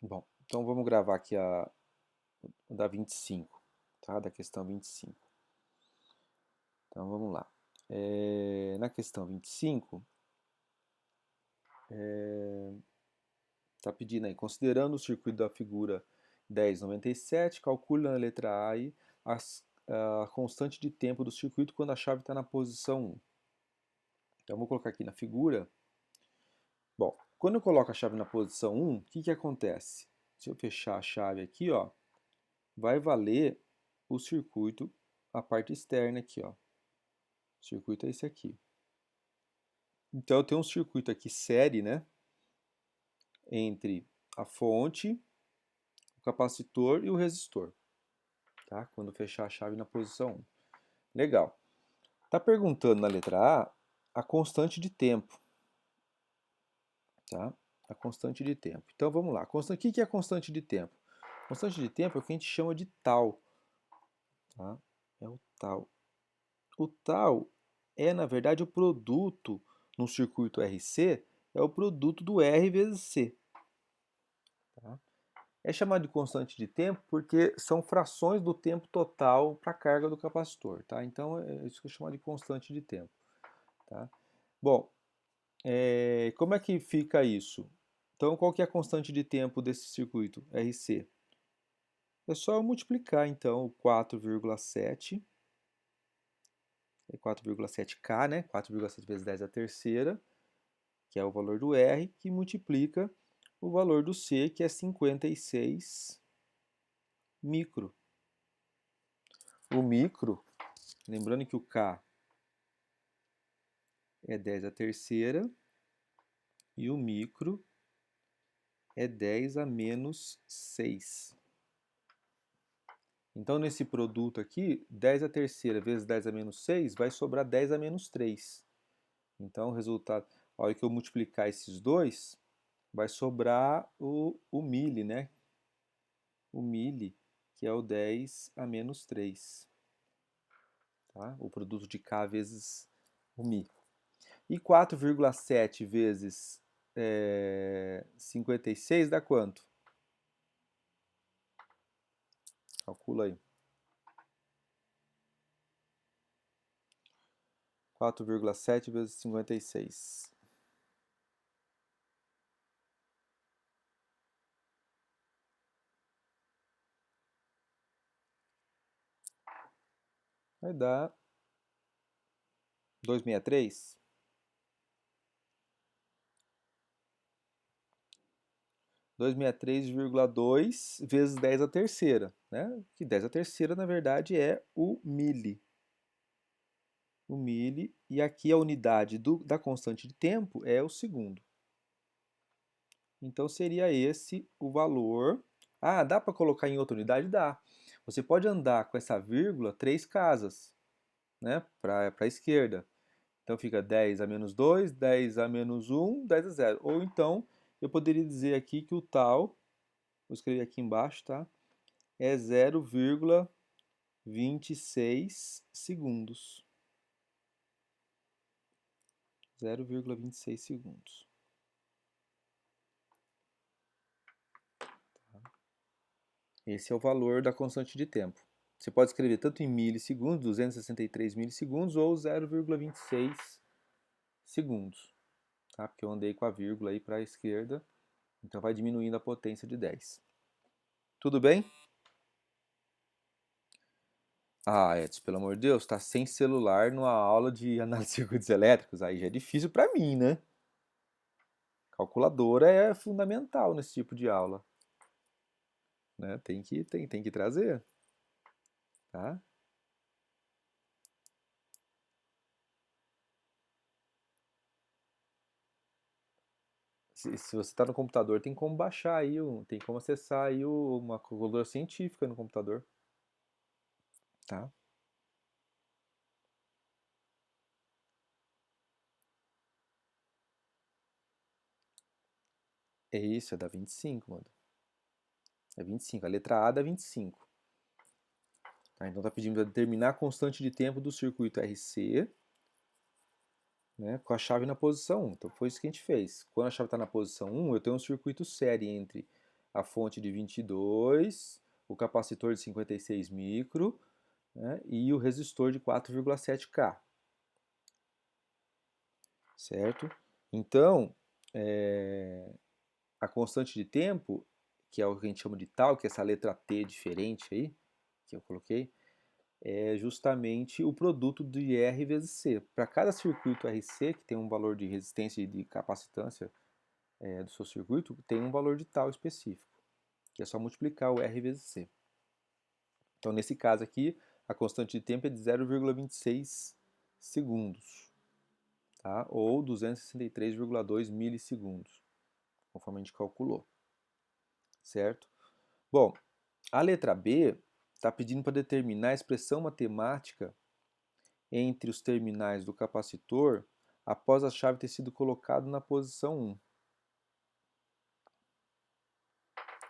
Bom, então vamos gravar aqui o da 25, tá? Da questão 25. Então vamos lá. Na questão 25, está pedindo aí, considerando o circuito da figura 1097, calcule na letra A aí a constante de tempo do circuito quando a chave está na posição 1. Então eu vou colocar aqui na figura. Bom, quando eu coloco a chave na posição 1, o que acontece? Se eu fechar a chave aqui, ó, vai valer o circuito, a parte externa aqui, ó. O circuito é esse aqui. Então eu tenho um circuito aqui série, né, entre a fonte, o capacitor e o resistor, tá? Quando fechar a chave na posição 1. Legal. Tá perguntando na letra A constante de tempo, tá? A constante de tempo. Então vamos lá. O que é a constante de tempo? A constante de tempo é o que a gente chama de tal, tá? É o tal. O tal é, na verdade, o produto no circuito RC, é o produto do R vezes C. Tá? É chamado de constante de tempo porque são frações do tempo total para a carga do capacitor. Tá? Então, é isso que é chamado de constante de tempo. Tá? Bom, como é que fica isso? Então, qual que é a constante de tempo desse circuito RC? É só eu multiplicar, então, o 4,7, 4,7K, né? 4,7 vezes 10 a terceira, que é o valor do R, que multiplica o valor do C, que é 56 micro. O micro, lembrando que o K é 10 a terceira e o micro é 10 a menos 6. Então, nesse produto aqui, 10 a terceira vezes 10 a menos 6 vai sobrar 10 a menos 3. Então, o resultado, a hora que eu multiplicar esses dois, vai sobrar o mili, né? O mili, que é o 10 a menos 3. Tá? O produto de K vezes o Mi. E 4,7 vezes 56 dá quanto? Calcula aí. 4,7 vezes 56. Vai dar 263. 263,2 vezes 10 a terceira, né? Que 10 a terceira, na verdade, é o mili. O mili, e aqui a unidade da constante de tempo é o segundo. Então seria esse o valor. Ah, dá para colocar em outra unidade? Dá. Você pode andar com essa vírgula 3 casas, né, para a esquerda. Então fica 10 a menos 2, 10 a menos 1, 10 a 0. Ou então eu poderia dizer aqui que o tal, vou escrever aqui embaixo, tá? É 0,26 segundos. 0,26 segundos. Esse é o valor da constante de tempo. Você pode escrever tanto em milissegundos, 263 milissegundos, ou 0,26 segundos. Tá? Porque eu andei com a vírgula aí para a esquerda, então vai diminuindo a potência de 10. Tudo bem? Ah, Edson, pelo amor de Deus, tá sem celular numa aula de análise de circuitos elétricos, aí já é difícil para mim, né? Calculadora é fundamental nesse tipo de aula, né? Tem que trazer, tá? Se você está no computador, tem como baixar aí, tem como acessar aí uma calculadora científica no computador, tá? É isso, é da 25, mano. É 25, a letra A dá 25. Tá? Então tá pedindo para determinar a constante de tempo do circuito RC, né, com a chave na posição 1. Então foi isso que a gente fez. Quando a chave está na posição 1, eu tenho um circuito série entre a fonte de 22, o capacitor de 56 micro, né, e o resistor de 4,7K, certo? Então, a constante de tempo, que é o que a gente chama de tal, que é essa letra T diferente aí, que eu coloquei, é justamente o produto de R vezes C. Para cada circuito RC, que tem um valor de resistência e de capacitância do seu circuito, tem um valor de tal específico, que é só multiplicar o R vezes C. Então, nesse caso aqui, a constante de tempo é de 0,26 segundos, tá? Ou 263,2 milissegundos, conforme a gente calculou, certo? Bom, a letra B está pedindo para determinar a expressão matemática entre os terminais do capacitor após a chave ter sido colocada na posição 1.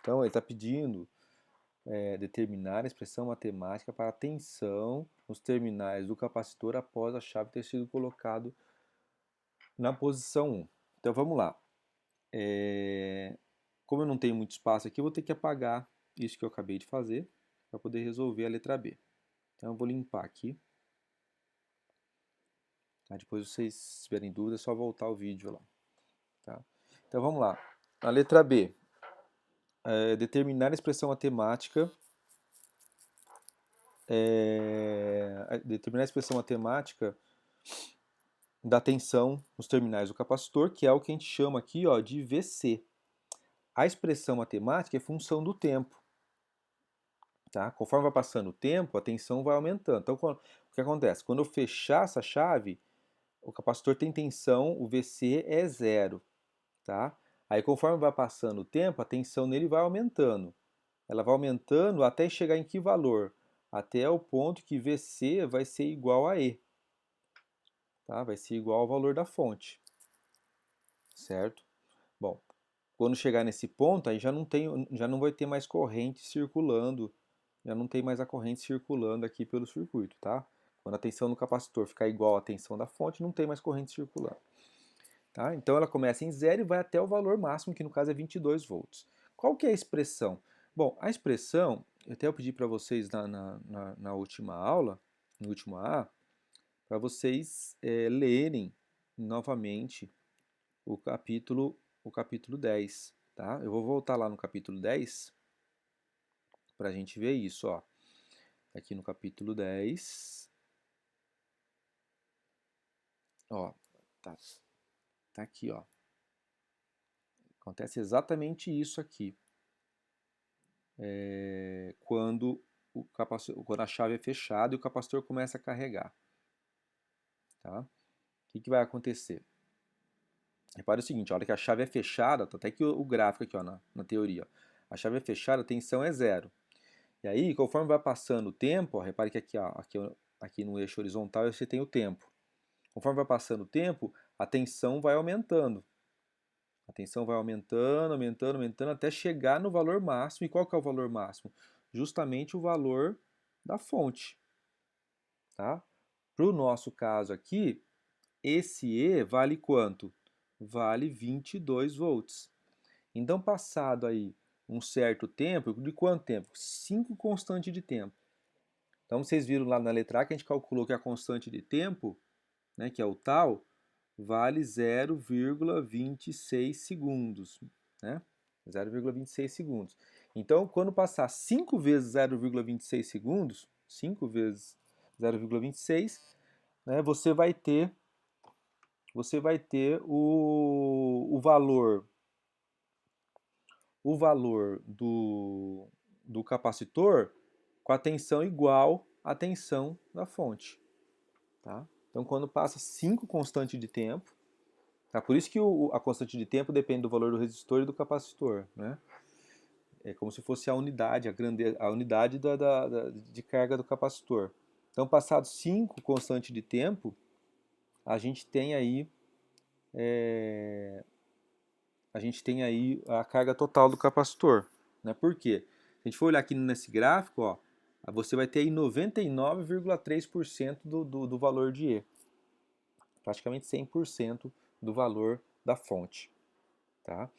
Então, ele está pedindo determinar a expressão matemática para a tensão nos terminais do capacitor após a chave ter sido colocada na posição 1. Então, vamos lá. Como eu não tenho muito espaço aqui, eu vou ter que apagar isso que eu acabei de fazer para poder resolver a letra B. Então, eu vou limpar aqui. Tá? Depois, vocês, se tiverem dúvida, é só voltar o vídeo lá. Tá? Então, vamos lá. A letra B. Determinar a expressão matemática da tensão nos terminais do capacitor, que é o que a gente chama aqui de VC. A expressão matemática é função do tempo. Tá? Conforme vai passando o tempo, a tensão vai aumentando. Então, o que acontece? Quando eu fechar essa chave, o capacitor tem tensão, o VC é 0. Tá? Aí, conforme vai passando o tempo, a tensão nele vai aumentando. Ela vai aumentando até chegar em que valor? Até o ponto que VC vai ser igual a E. Tá? Vai ser igual ao valor da fonte. Certo? Bom, quando chegar nesse ponto, aí já não vai ter mais corrente circulando, já não tem mais a corrente circulando aqui pelo circuito, tá? Quando a tensão no capacitor ficar igual à tensão da fonte, não tem mais corrente circulando. Tá? Então ela começa em 0 e vai até o valor máximo, que no caso é 22 volts. Qual que é a expressão? Bom, a expressão, eu até pedi para vocês na última aula, no último A, para vocês lerem novamente o capítulo 10. Tá? Eu vou voltar lá no capítulo 10 para a gente ver isso. Ó. Aqui no capítulo 10. Ó, tá aqui. Ó. Acontece exatamente isso aqui. Quando a chave é fechada e o capacitor começa a carregar. Tá? O que vai acontecer? Repare o seguinte, a hora que a chave é fechada, tá até aqui o gráfico aqui, ó, na teoria. Ó. A chave é fechada, a tensão é 0. E aí, conforme vai passando o tempo, ó, repare que aqui no eixo horizontal você tem o tempo. Conforme vai passando o tempo, a tensão vai aumentando. A tensão vai aumentando, aumentando, aumentando, até chegar no valor máximo. E qual que é o valor máximo? Justamente o valor da fonte. Tá? Para o nosso caso aqui, esse E vale quanto? Vale 22 volts. Então, passado aí um certo tempo, de quanto tempo? 5 constantes de tempo. Então, vocês viram lá na letra A que a gente calculou que a constante de tempo, né, que é o tal, vale 0,26 segundos. Né? 0,26 segundos. Então, quando passar 5 vezes 0,26 segundos, 5 vezes 0,26, né, você vai ter o valor do capacitor com a tensão igual à tensão da fonte. Tá? Então, quando passa 5 constantes de tempo, tá? Por isso que a constante de tempo depende do valor do resistor e do capacitor. Né? É como se fosse a unidade, a unidade de carga do capacitor. Então, passados 5 constantes de tempo, a gente tem aí a carga total do capacitor. Né? Por quê? Se a gente for olhar aqui nesse gráfico, ó, você vai ter aí 99,3% do valor de E. Praticamente 100% do valor da fonte. Tá?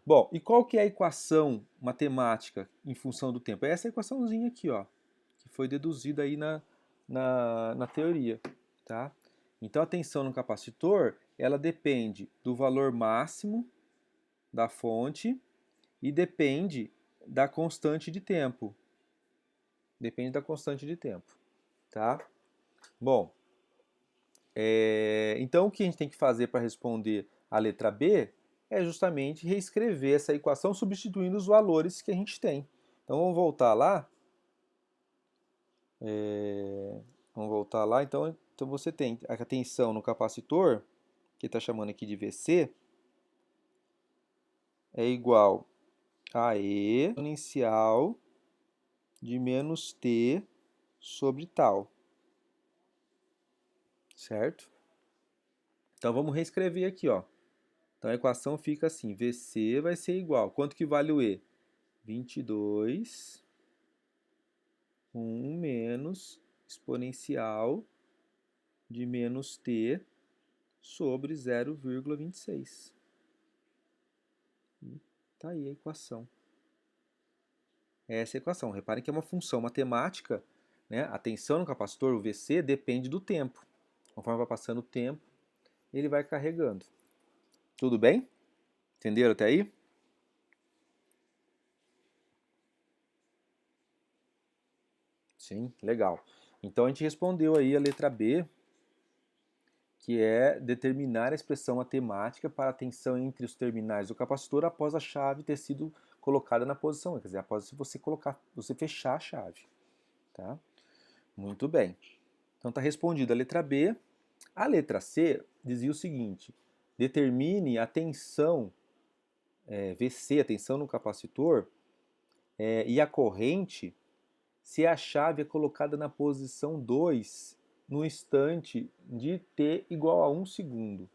Bom, e qual que é a equação matemática em função do tempo? É essa equaçãozinha aqui, ó, que foi deduzida aí na teoria, tá? Então a tensão no capacitor, ela depende do valor máximo da fonte e depende da constante de tempo. Depende da constante de tempo, tá? Bom, então o que a gente tem que fazer para responder a letra B é justamente reescrever essa equação substituindo os valores que a gente tem. Então vamos voltar lá. Vamos voltar lá. Então você tem a tensão no capacitor, que está chamando aqui de VC, é igual a E exponencial de menos T sobre tal. Certo? Então vamos reescrever aqui, ó. Então a equação fica assim, VC vai ser igual. Quanto que vale o E? 22, 1 menos exponencial de menos T sobre 0,26. Tá aí a equação. Essa é a equação. Reparem que é uma função matemática, né? A tensão no capacitor, o VC, depende do tempo. Conforme vai passando o tempo, ele vai carregando. Tudo bem? Entenderam até aí? Sim, legal. Então a gente respondeu aí a letra B, que é determinar a expressão matemática para a tensão entre os terminais do capacitor após a chave ter sido colocada na posição, quer dizer, após você fechar a chave, tá? Muito bem. Então está respondida a letra B. A letra C dizia o seguinte: determine a tensão VC, a tensão no capacitor, e a corrente se a chave é colocada na posição 2 no instante de t igual a 1 segundo.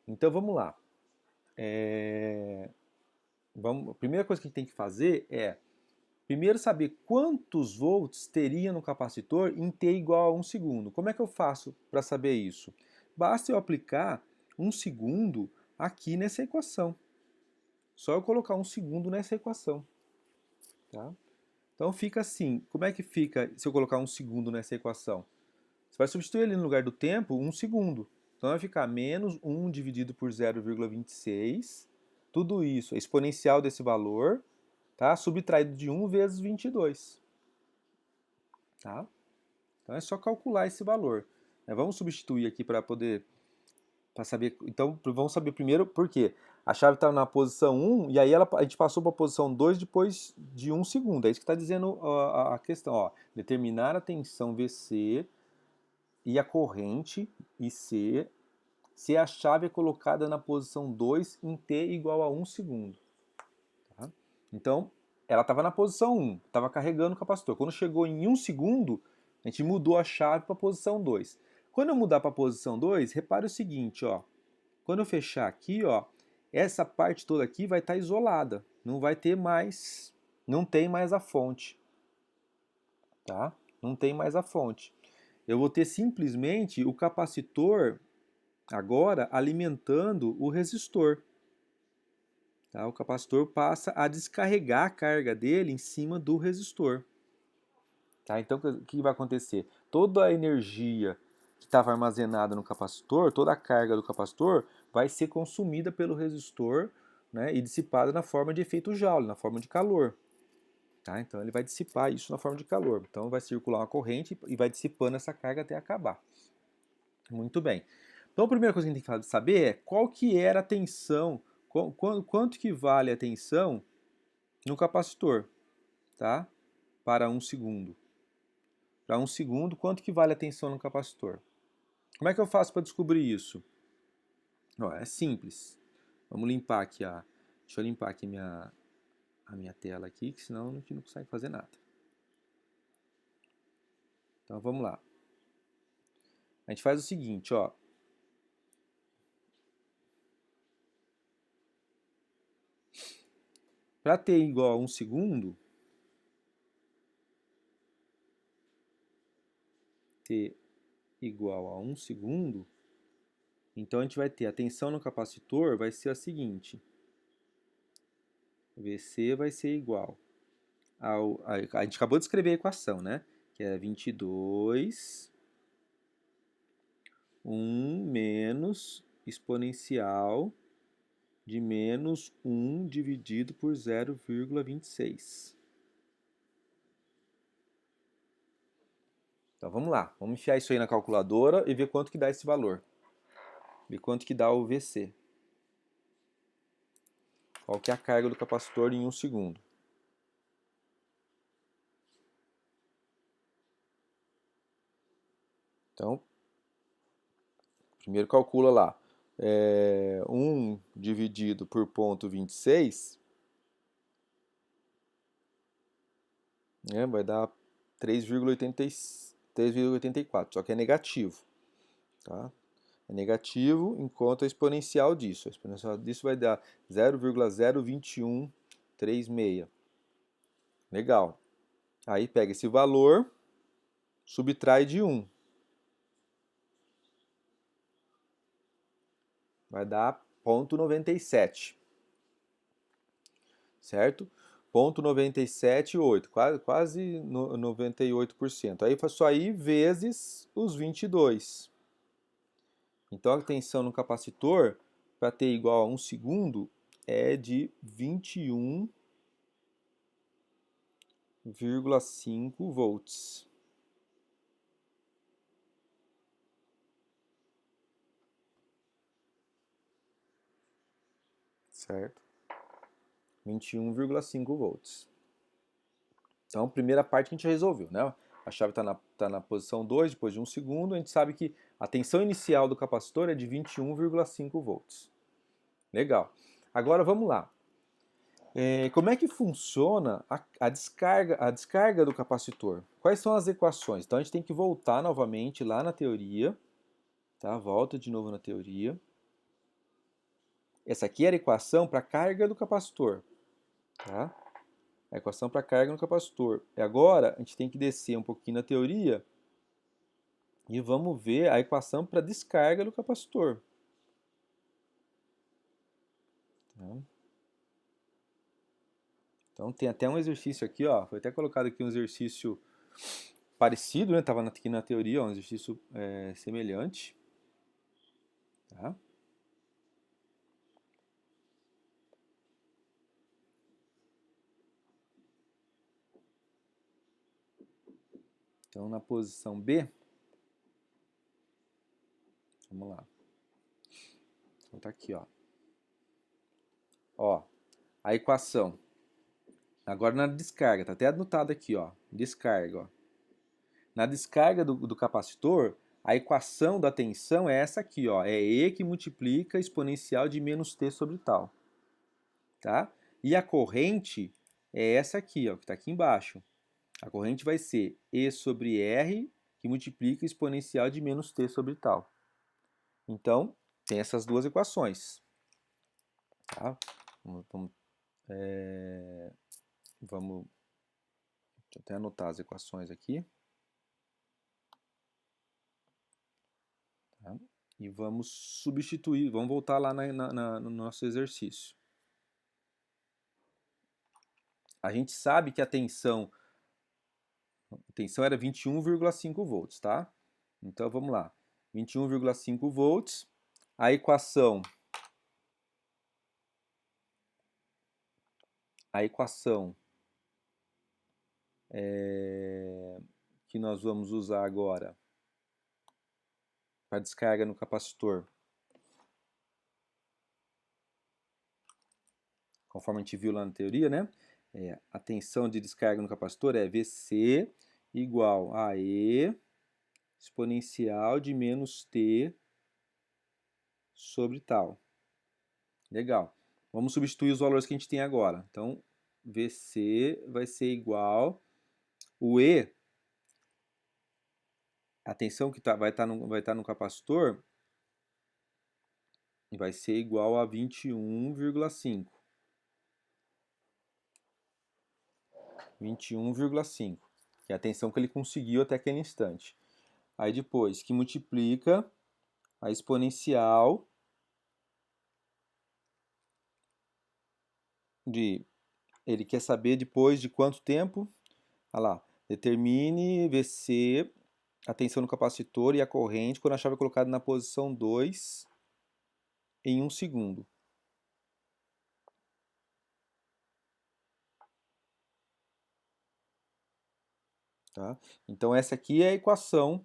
Então vamos lá. A primeira coisa que a gente tem que fazer é primeiro saber quantos volts teria no capacitor em t igual a 1 segundo. Como é que eu faço para saber isso? Basta eu aplicar 1 segundo aqui nessa equação. Só eu colocar 1 segundo nessa equação. Tá? Então fica assim. Como é que fica se eu colocar 1 segundo nessa equação? Você vai substituir ali no lugar do tempo 1 segundo. Então vai ficar menos 1 dividido por 0,26. Tudo isso é exponencial desse valor, tá? Subtraído de 1 vezes 22. Tá? Então é só calcular esse valor. Vamos substituir aqui para poder saber. Então vamos saber primeiro por quê. A chave está na posição 1 e aí a gente passou para a posição 2 depois de 1 segundo. É isso que está dizendo a questão. Ó. Determinar a tensão VC e a corrente IC se a chave é colocada na posição 2 em t igual a 1 segundo. Tá? Então, ela estava na posição 1, estava carregando o capacitor. Quando chegou em 1 segundo, a gente mudou a chave para a posição 2. Quando eu mudar para a posição 2, repare o seguinte, ó. Quando eu fechar aqui, ó, essa parte toda aqui vai estar isolada. Não vai ter mais, não tem mais a fonte. Tá? Não tem mais a fonte. Eu vou ter simplesmente o capacitor agora alimentando o resistor. Tá? O capacitor passa a descarregar a carga dele em cima do resistor. Tá? Então, o que vai acontecer? Toda a energia que estava armazenada no capacitor, toda a carga do capacitor, vai ser consumida pelo resistor, né, e dissipada na forma de efeito Joule, na forma de calor. Tá? Então, ele vai dissipar isso na forma de calor. Então, vai circular uma corrente e vai dissipando essa carga até acabar. Muito bem. Então, a primeira coisa que a gente tem que saber é qual que era a tensão, quanto que vale a tensão no capacitor, tá? Para 1 segundo. Para 1 segundo, quanto que vale a tensão no capacitor? Como é que eu faço para descobrir isso? Ó, é simples. Vamos limpar aqui deixa eu limpar aqui a minha tela aqui, que senão a gente não consegue fazer nada. Então vamos lá. A gente faz o seguinte, ó. Para t igual a 1 segundo, t igual a 1 segundo, Então a gente vai ter a tensão no capacitor vai ser a seguinte. VC vai ser igual ao... A gente acabou de escrever a equação, né? Que é 22, 1 menos exponencial de menos 1 dividido por 0,26. Então vamos lá, vamos enfiar isso aí na calculadora e ver quanto que dá esse valor. Ver quanto que dá o VC. Qual que é a carga do capacitor em 1 segundo. Então, primeiro calcula lá. 1 dividido por 0,26, né, vai dar 3,84, só que é negativo. Tá? É negativo enquanto a exponencial disso. A exponencial disso vai dar 0,02136. Legal. Aí pega esse valor, subtrai de 1. Vai dar 0,97. Certo? 0,978, quase 98%. Aí só aí vezes os 22. Então a tensão no capacitor, para ter igual a 1 segundo, é de 21,5 volts. Certo? 21,5 volts. Então, a primeira parte que a gente resolveu, né? A chave está na posição 2, depois de 1 segundo, a gente sabe que a tensão inicial do capacitor é de 21,5 volts. Legal. Agora vamos lá. Como é que funciona a descarga do capacitor? Quais são as equações? Então a gente tem que voltar novamente lá na teoria. Tá? Volta de novo na teoria. Essa aqui era a equação para a carga do capacitor. Tá? A equação para carga no capacitor. E agora a gente tem que descer um pouquinho na teoria e vamos ver a equação para descarga do capacitor. Tá? Então tem até um exercício aqui, ó, foi até colocado aqui um exercício parecido, né? Estava aqui na teoria, um exercício semelhante. Tá? Então na posição B, vamos lá. Então tá aqui, ó. Ó, a equação. Agora na descarga, tá até anotado aqui, ó. Descarga, ó. Na descarga do capacitor, a equação da tensão é essa aqui, ó. É E que multiplica exponencial de menos T sobre tal. Tá? E a corrente é essa aqui, ó, que está aqui embaixo. A corrente vai ser E sobre R, que multiplica exponencial de menos T sobre tal. Então, tem essas duas equações. Tá? Vamos deixa eu até anotar as equações aqui. Tá? E vamos substituir, vamos voltar lá no nosso exercício. A gente sabe que a tensão era 21,5 volts, tá? Então vamos lá. 21,5 volts. A equação que nós vamos usar agora para descarga no capacitor, conforme a gente viu lá na teoria, né? A tensão de descarga no capacitor é VC igual a E exponencial de menos T sobre tal. Legal. Vamos substituir os valores que a gente tem agora. Então, VC vai ser igual... O E, a tensão que vai estar no capacitor, vai ser igual a 21,5. 21,5, que é a tensão que ele conseguiu até aquele instante. Aí depois, que multiplica a exponencial de... Ele quer saber depois de quanto tempo? Olha lá. Determine VC, a tensão no capacitor e a corrente quando a chave é colocada na posição 2 em 1 segundo. Tá? Então essa aqui é a equação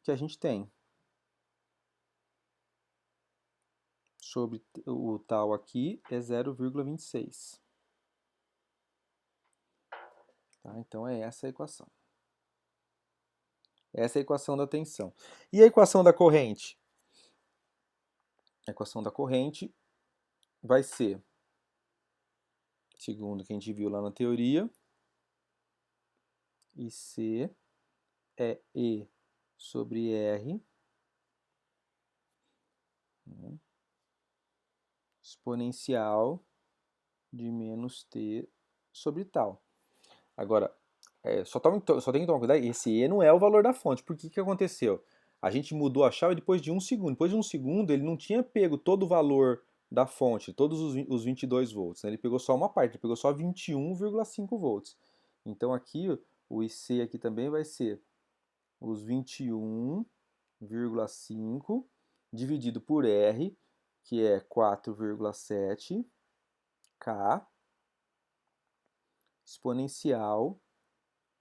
que a gente tem sobre o tal aqui é 0,26. Tá? Então é essa a equação. Essa é a equação da tensão. E a equação da corrente? A equação da corrente vai ser, segundo o que a gente viu lá na teoria, IC é E sobre R, né, exponencial de menos T sobre tal. Agora, só tem que tomar cuidado, esse E não é o valor da fonte. Por que que aconteceu? A gente mudou a chave depois de 1 segundo. Depois de 1 segundo, ele não tinha pego todo o valor da fonte, todos os 22 volts. Né? Ele pegou só uma parte, ele pegou só 21,5 volts. Então aqui, o IC aqui também vai ser os 21,5 dividido por R, que é 4,7 K, exponencial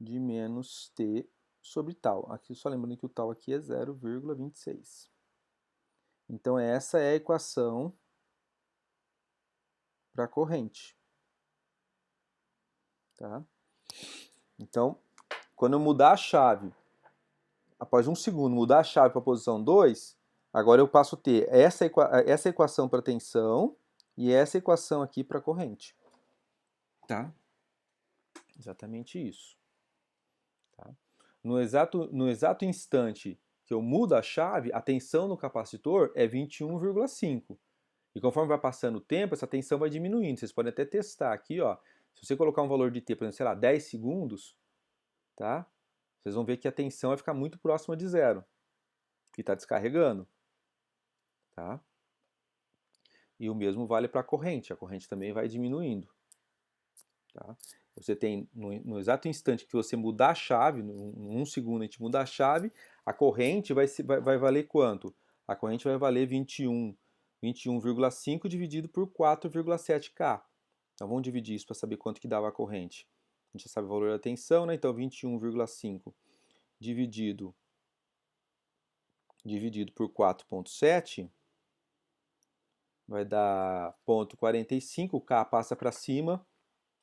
de menos T sobre tal. Aqui só lembrando que o tal aqui é 0,26. Então essa é a equação para a corrente. Tá? Então, quando eu mudar a chave, após 1 segundo, mudar a chave para a posição 2, agora eu passo a ter essa equação para tensão e essa equação aqui para corrente. Tá? Exatamente isso. Tá? No exato instante que eu mudo a chave, a tensão no capacitor é 21,5. E conforme vai passando o tempo, essa tensão vai diminuindo. Vocês podem até testar aqui, ó. Se você colocar um valor de T, por exemplo, sei lá, 10 segundos, tá? Vocês vão ver que a tensão vai ficar muito próxima de zero, que está descarregando, tá? E o mesmo vale para a corrente também vai diminuindo, tá? Você tem, no exato instante que você mudar a chave, num segundo a gente muda a chave, a corrente vai valer quanto? A corrente vai valer 21,5 dividido por 4,7K. Então vamos dividir isso para saber quanto que dava a corrente. A gente já sabe o valor da tensão, né? Então 21,5 dividido por 4,7 vai dar 0,45. O K passa para cima,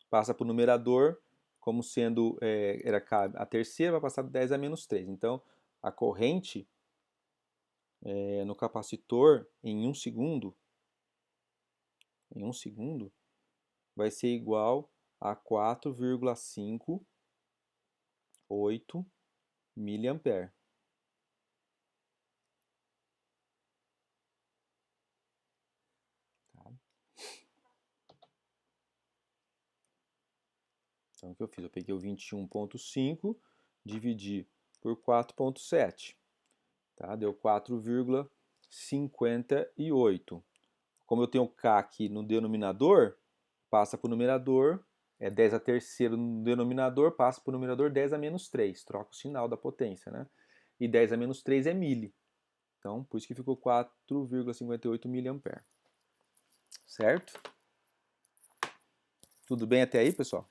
passa para o numerador, como sendo era K a terceira, vai passar de 10 a menos 3. Então a corrente no capacitor em 1 segundo, vai ser igual a 4,58 miliampere. Tá? Então o que eu fiz? Eu peguei o 21,5, dividi por 4,7. Tá? Deu 4,58. Como eu tenho K aqui no denominador, passa para o numerador, é 10 a terceira no denominador, passa para o numerador 10 a menos 3, troca o sinal da potência, né? E 10 a menos 3 é mili. Então, por isso que ficou 4,58 miliampere. Certo? Tudo bem até aí, pessoal?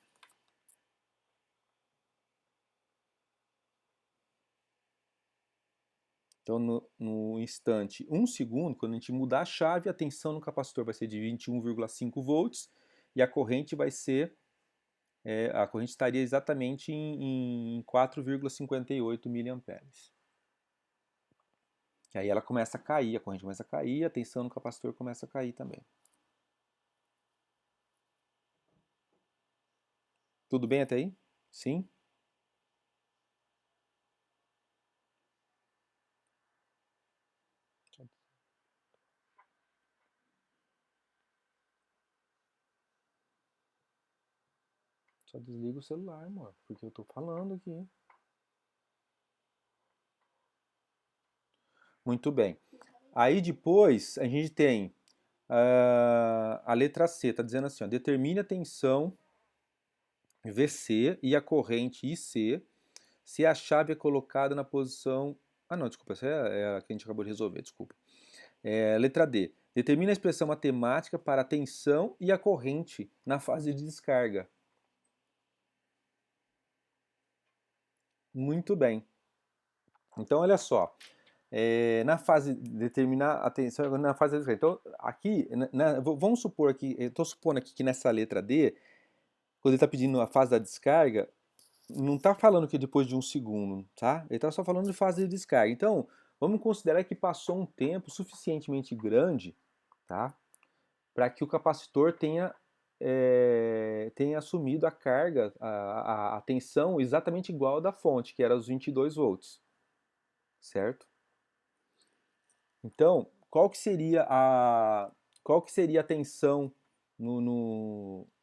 Então, no instante 1 segundo, quando a gente mudar a chave, a tensão no capacitor vai ser de 21,5 volts e a corrente vai ser, a corrente estaria exatamente em 4,58 miliamperes. E aí ela começa a cair, a corrente começa a cair, a tensão no capacitor começa a cair também. Tudo bem até aí? Sim? Só desliga o celular, amor, porque eu tô falando aqui. Muito bem. Aí depois a gente tem a letra C, está dizendo assim, ó, determine a tensão VC e a corrente IC se a chave é colocada na posição... Ah, não, desculpa, essa é a que a gente acabou de resolver, desculpa. Letra D. Determine a expressão matemática para a tensão e a corrente na fase de descarga. Muito bem. Então, olha só. Na fase determinar a tensão, na fase de descarga. Então, aqui, vamos supor aqui, eu estou supondo aqui que nessa letra D, quando ele está pedindo a fase da descarga, não está falando que depois de 1 segundo, tá? Ele está só falando de fase de descarga. Então, vamos considerar que passou um tempo suficientemente grande, tá? Para que o capacitor tenha assumido a carga, a tensão exatamente igual à da fonte, que era os 22 volts, certo? Então, qual que seria a tensão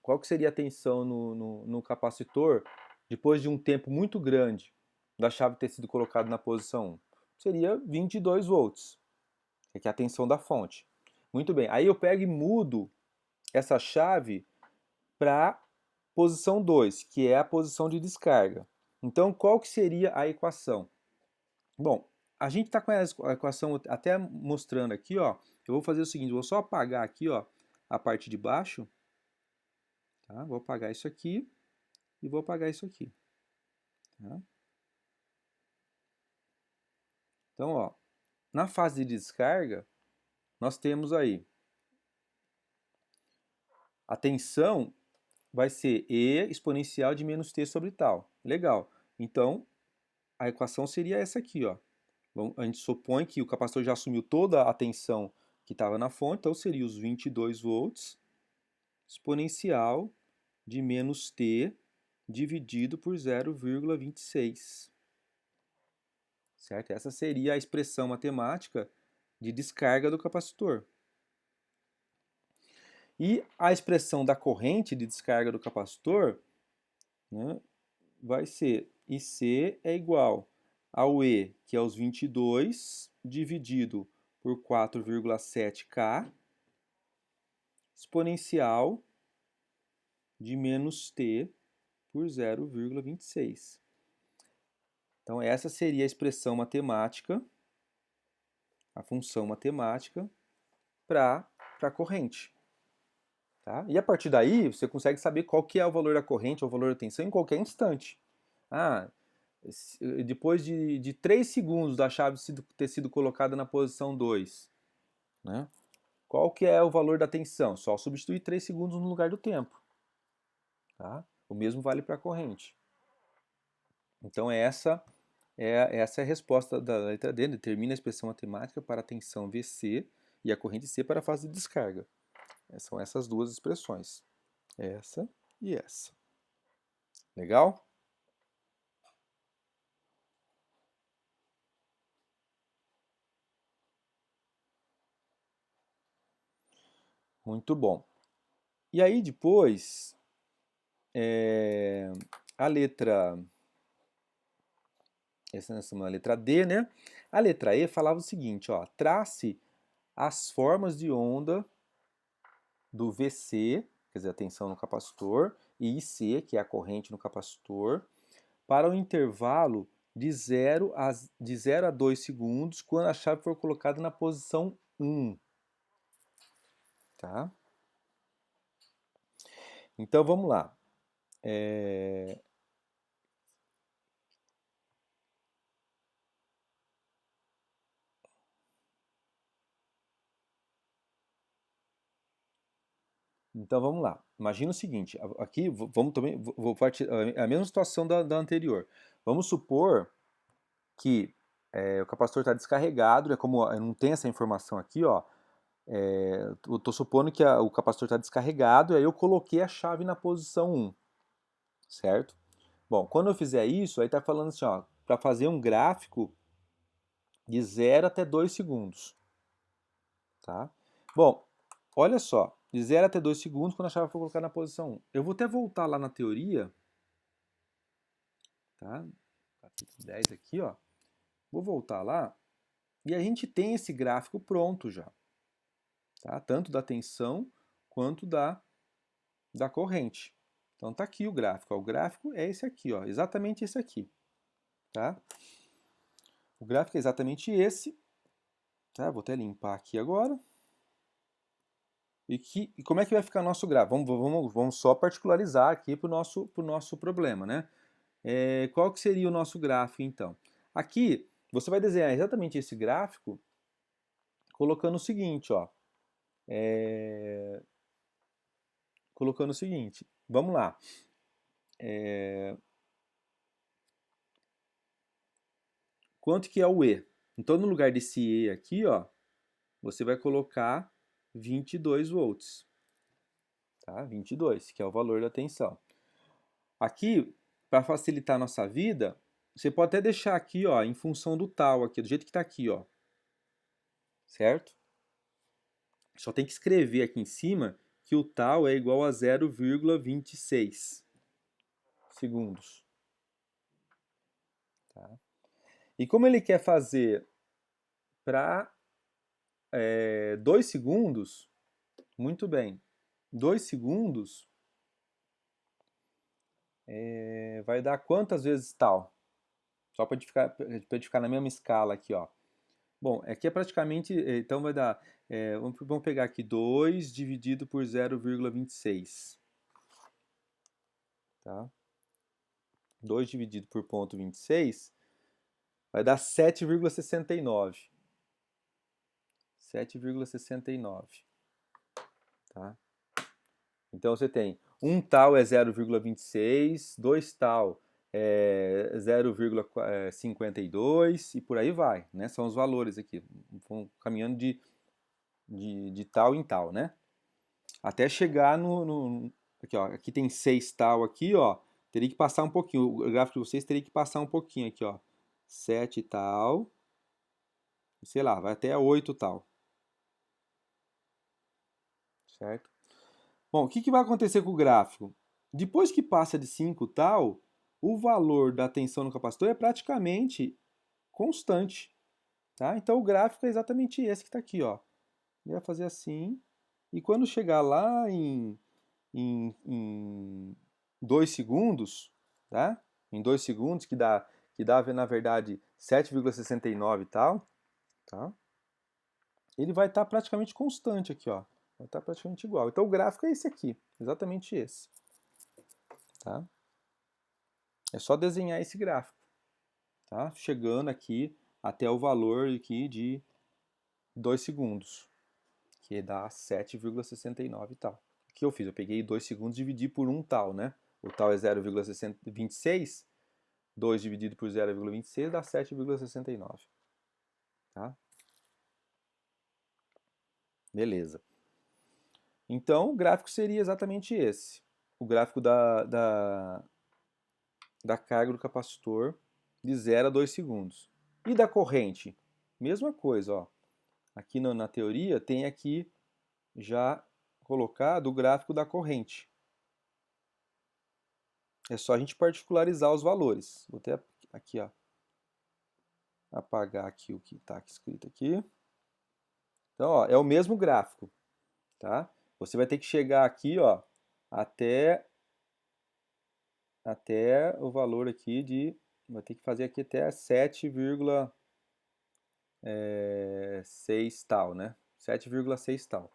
qual que seria a tensão no capacitor depois de um tempo muito grande da chave ter sido colocada na posição 1? Seria 22 volts, que é a tensão da fonte. Muito bem, aí eu pego e mudo essa chave para posição 2, que é a posição de descarga. Então, qual que seria a equação? Bom, a gente está com a equação até mostrando aqui, ó. Eu vou fazer o seguinte, vou só apagar aqui, ó, a parte de baixo. Tá? Vou apagar isso aqui e vou apagar isso aqui. Tá? Então, ó, na fase de descarga, nós temos aí a tensão vai ser E exponencial de menos T sobre tal. Legal. Então, a equação seria essa aqui, ó. A gente supõe que o capacitor já assumiu toda a tensão que estava na fonte, então seria os 22 volts exponencial de menos T dividido por 0,26. Certo? Essa seria a expressão matemática de descarga do capacitor. E a expressão da corrente de descarga do capacitor, né, vai ser IC é igual ao E, que é os 22, dividido por 4,7K, exponencial de menos T por 0,26. Então, essa seria a expressão matemática, a função matemática, para a corrente. Tá? E a partir daí, você consegue saber qual que é o valor da corrente ou o valor da tensão em qualquer instante. Ah, depois de 3 segundos da chave ter sido colocada na posição 2, né? Qual que é o valor da tensão? Só substituir 3 segundos no lugar do tempo. Tá? O mesmo vale para a corrente. Então essa é a resposta da letra D, determina a expressão matemática para a tensão VC e a corrente C para a fase de descarga. São essas duas expressões, essa e essa. Legal? Muito bom. E aí depois, a letra... Essa é uma letra D, né? A letra E falava o seguinte, ó, trace as formas de onda do VC, quer dizer, a tensão no capacitor, e IC, que é a corrente no capacitor, para o intervalo de 0 a 2 segundos quando a chave for colocada na posição 1. Tá? Então vamos lá. Então vamos lá. Imagina o seguinte, aqui vamos também vou partir a mesma situação da anterior. Vamos supor que o capacitor está descarregado, né, como não tem essa informação aqui, ó, eu estou supondo que o capacitor está descarregado e aí eu coloquei a chave na posição 1, certo? Bom, quando eu fizer isso, aí está falando assim, ó, para fazer um gráfico de 0 até 2 segundos. Tá? Bom, olha só, de 0 até 2 segundos quando a chave for colocada na posição 1. Eu vou até voltar lá na teoria, tá? 10 aqui, ó. Vou voltar lá E a gente tem esse gráfico pronto já, tá? Tanto da tensão quanto da corrente. Então tá aqui o gráfico. Ó. O gráfico é esse aqui, ó, exatamente esse aqui. Tá? O gráfico é exatamente esse. Tá? Vou até limpar aqui agora. E como é que vai ficar nosso gráfico? Vamos só particularizar aqui para o nosso problema, né? Qual que seria o nosso gráfico, então? Aqui, você vai desenhar exatamente esse gráfico colocando o seguinte, ó. Colocando o seguinte, vamos lá. Quanto que é o E? Então, no lugar desse E aqui, ó, você vai colocar 22 volts. Tá? 22, que é o valor da tensão. Aqui, para facilitar a nossa vida, você pode até deixar aqui, ó, em função do tal aqui, do jeito que está aqui, ó. Certo? Só tem que escrever aqui em cima que o tal é igual a 0,26 segundos. Tá? E como ele quer fazer para 2 segundos, muito bem, 2 segundos vai dar quantas vezes tal? Só para a gente ficar na mesma escala aqui, ó. Bom, aqui é praticamente, então vai dar, vamos pegar aqui 2 dividido por 0,26. Tá? 2 dividido por 0,26 vai dar 7,69. 7,69. Tá? Então você tem 1 tal é 0,26, 2 tal é 0,52 e por aí vai, né? São os valores aqui, vão caminhando de tal em tal, né? Até chegar aqui, ó, aqui tem 6 tal aqui, ó, teria que passar um pouquinho, o gráfico de vocês teria que passar um pouquinho aqui, ó, 7 tal, sei lá, vai até 8 tal, certo? Bom, o que vai acontecer com o gráfico? Depois que passa de 5 tal, o valor da tensão no capacitor é praticamente constante, tá? Então o gráfico é exatamente esse que está aqui, ó. Ele vai fazer assim, e quando chegar lá em 2 segundos, tá? Em 2 segundos, que dá na verdade 7,69 e tal, tá? Ele vai estar praticamente constante aqui, ó. Vai estar praticamente igual. Então o gráfico é esse aqui, exatamente esse. Tá? É só desenhar esse gráfico, tá? Chegando aqui até o valor aqui de 2 segundos, que dá 7,69 e tal. O que eu fiz? Eu peguei 2 segundos e dividi por 1 tal, né? O tal é 0,26, 2 dividido por 0,26 dá 7,69. Tá? Beleza. Então, o gráfico seria exatamente esse. O gráfico da carga do capacitor de 0 a 2 segundos. E da corrente? Mesma coisa, ó. Aqui na teoria tem aqui já colocado o gráfico da corrente. É só a gente particularizar os valores. Vou até aqui, ó, apagar aqui o que está escrito aqui. Então, ó, é o mesmo gráfico, tá? Você vai ter que chegar aqui, ó, até o valor aqui de, vai ter que fazer aqui até 7,6 tal, né? 7,6 tal.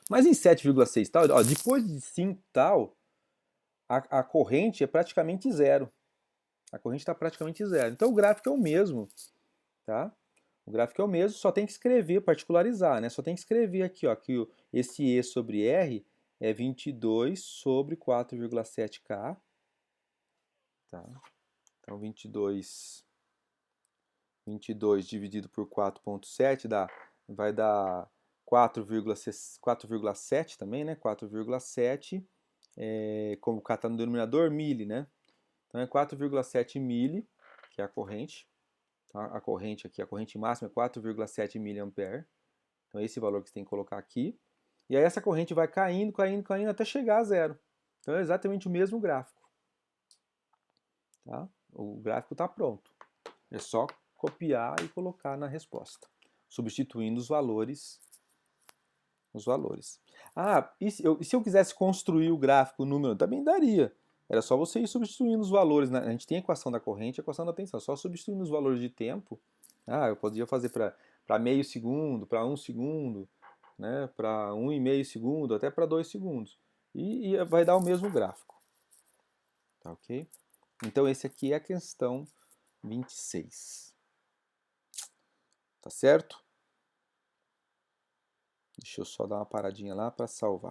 Mas em 7,6 tal, ó, depois de 5 tal, a corrente é praticamente zero. A corrente está praticamente zero. Então o gráfico é o mesmo, tá? O gráfico é o mesmo, só tem que escrever, particularizar, né? Só tem que escrever aqui, ó, que esse E sobre R é 22 sobre 4,7K, tá? Então 22 dividido por 4,7 vai dar 4,7 também, né? 4,7, como K está no denominador, mili, né? Então é 4,7 mili, que é a corrente. Tá? A corrente aqui, a corrente máxima é 4,7 miliampere. Então é esse valor que você tem que colocar aqui. E aí essa corrente vai caindo, caindo, caindo até chegar a zero. Então é exatamente o mesmo gráfico. Tá? O gráfico está pronto. É só copiar e colocar na resposta, substituindo os valores. Ah, e se eu quisesse construir o gráfico, o número, também daria. Era só você ir substituindo os valores, né? A gente tem a equação da corrente e a equação da tensão. Só substituindo os valores de tempo. Ah, eu podia fazer para meio segundo, para 1 segundo, né? Para 1,5 segundo, até para 2 segundos. E vai dar o mesmo gráfico. Tá ok? Então, esse aqui é a questão 26. Tá certo? Deixa eu só dar uma paradinha lá para salvar.